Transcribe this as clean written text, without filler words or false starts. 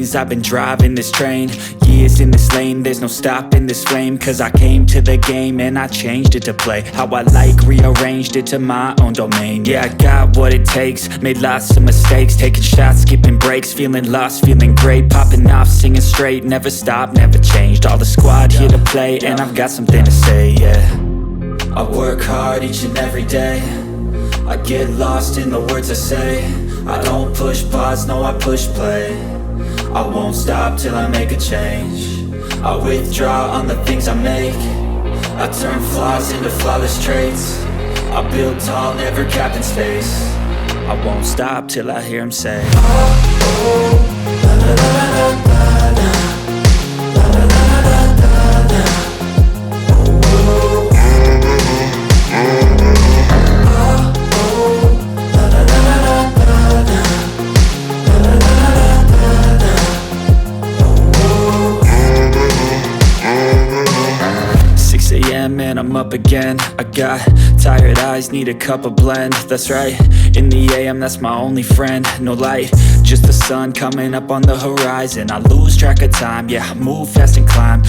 days I've been driving this train, years in this lane, there's no stopping this flame. Cause I came to the game and I changed it to play how I like, rearranged it to my own domain. Yeah, I got what it takes, made lots of mistakes, taking shots, skipping breaks, feeling lost, feeling great, popping off, singing straight, never stopped, never changed. All the squad here to play, and I've got something to say, yeah. I work hard each and every day, I get lost in the words I say. I don't push pause, no, I push play. I won't stop till I make a change. I withdraw on the things I make. I turn flaws into flawless traits. I build tall, never capped in space. I won't stop till I hear him say, oh, oh, la la la la la la, la la la la la la, oh, oh, and I'm up again. I got tired eyes, need a cup of blend. That's right, in the AM, that's my only friend. No light, just the sun coming up on the horizon. I lose track of time, yeah, I move fast and climb